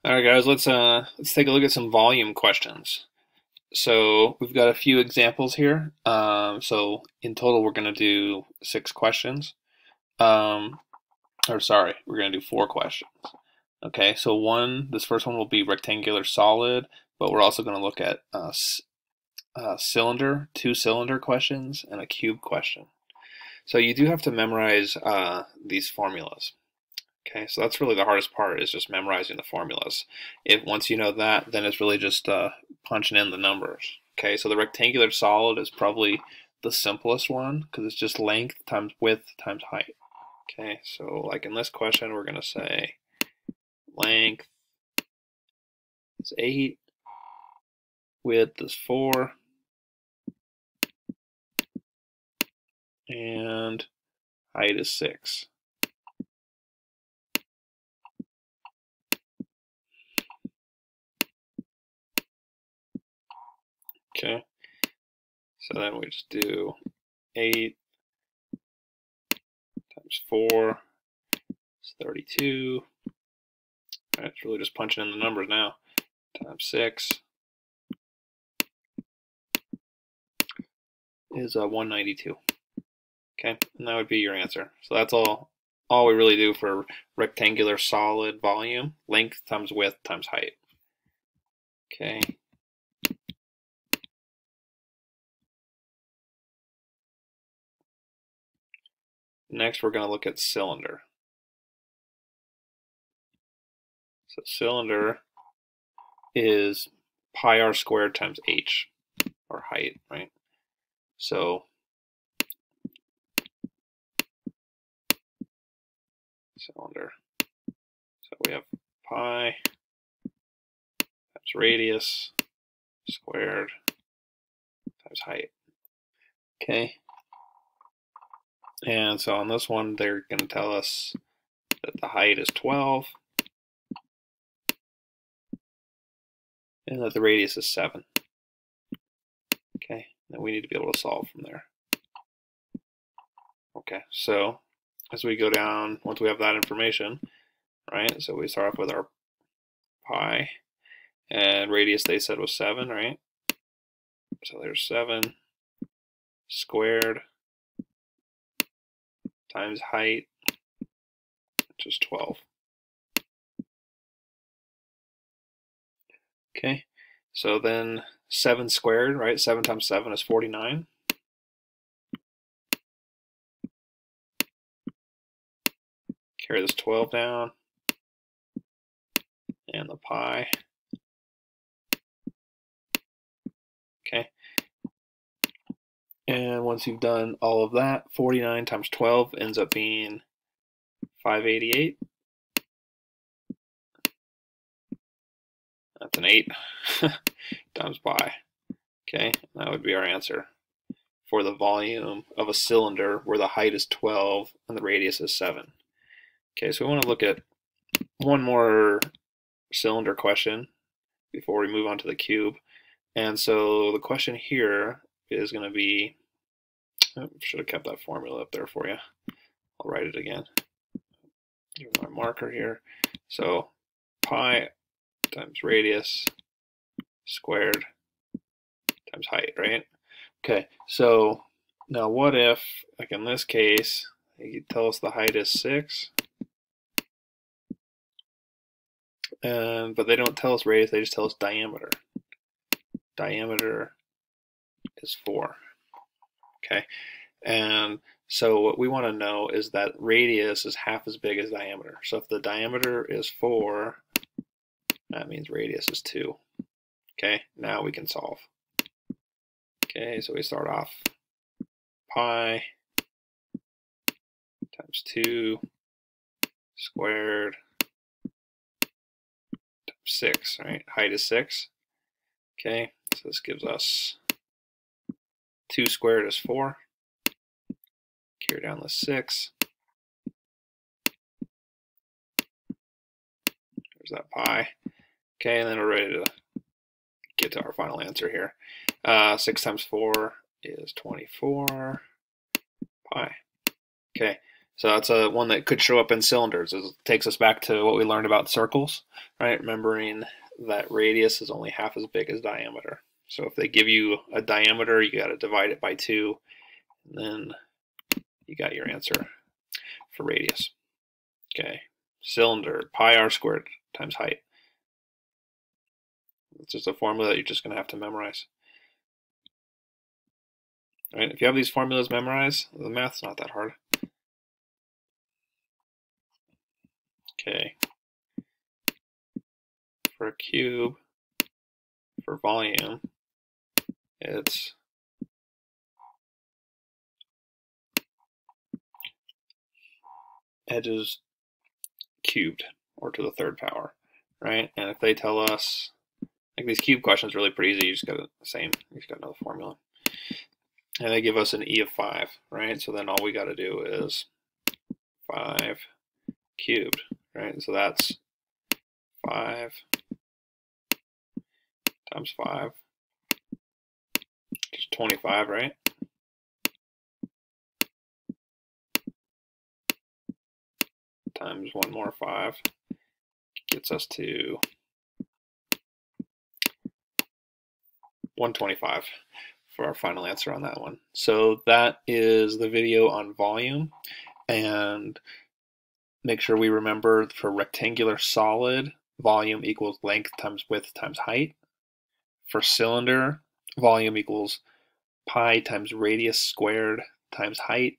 All right, guys, let's take a look at some volume questions. So we've got a few examples here. So in total, we're going to do 6 questions. Or sorry, we're going to do 4 questions. Okay, so this first one will be rectangular solid, but we're also going to look at cylinder, 2 cylinder questions, and a cube question. So you do have to memorize these formulas. Okay, so that's really the hardest part, is just memorizing the formulas. Once you know that, then it's really just punching in the numbers. Okay, so the rectangular solid is probably the simplest one because it's just length times width times height. Okay, so like in this question, we're going to say length is 8, width is 4, and height is 6. Okay, so then we just do 8 times 4 is 32. All right, it's really just punching in the numbers now. Times 6 is 192. Okay, and that would be your answer. So that's all we really do for rectangular solid volume: length times width times height. Okay. Next, we're going to look at cylinder. So cylinder is pi r squared times h, or height, right? So cylinder. So we have pi times radius squared times height. Okay. And so on this one, they're going to tell us that the height is 12 and that the radius is 7. Okay, then we need to be able to solve from there. Okay, so as we go down, once we have that information, right, so we start off with our pi, and radius they said was 7, right? So there's 7 squared times height, which is 12. Okay, so then 7 squared, right? 7 times 7 is 49. Carry this 12 down, and the pi. Okay, and once you've done all of that, 49 times 12 ends up being 588. That's an 8 times pi. Okay, that would be our answer for the volume of a cylinder where the height is 12 and the radius is 7. Okay, so we want to look at one more cylinder question before we move on to the cube. And so the question here is going to be, should have kept that formula up there for you. I'll write it again. Here's my marker here. So pi times radius squared times height, right? Okay, so now what if, like in this case, you tell us the height is 6, but they don't tell us radius, they just tell us diameter. Diameter is 4. Okay, and so what we want to know is that radius is half as big as diameter. So if the diameter is 4, that means radius is 2. Okay, now we can solve. Okay, so we start off pi times 2 squared times 6, right? Height is 6. Okay, so this gives us 2 squared is 4. Carry down the 6. There's that pi. Okay, and then we're ready to get to our final answer here. 6 times 4 is 24 pi. Okay, So that's one that could show up in cylinders. It takes us back to what we learned about circles, right? Remembering that radius is only half as big as diameter. So if they give you a diameter, you got to divide it by 2, and then you got your answer for radius. Okay, cylinder, pi r squared times height. It's just a formula that you're just going to have to memorize. Right? If you have these formulas memorized, the math's not that hard. Okay. For a cube, for volume, it's edges cubed, or to the third power, right? And if they tell us, like these cube questions are really pretty easy, you just got the same, you just got another formula. And they give us an e of 5, right? So then all we got to do is 5 cubed, right? So that's 5 times 5, which is 25, right? Times 1 more 5 gets us to 125 for our final answer on that one. So that is the video on volume, and make sure we remember for rectangular solid, volume equals length times width times height. For cylinder, volume equals pi times radius squared times height.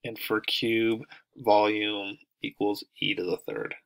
And for cube, volume equals e to the third.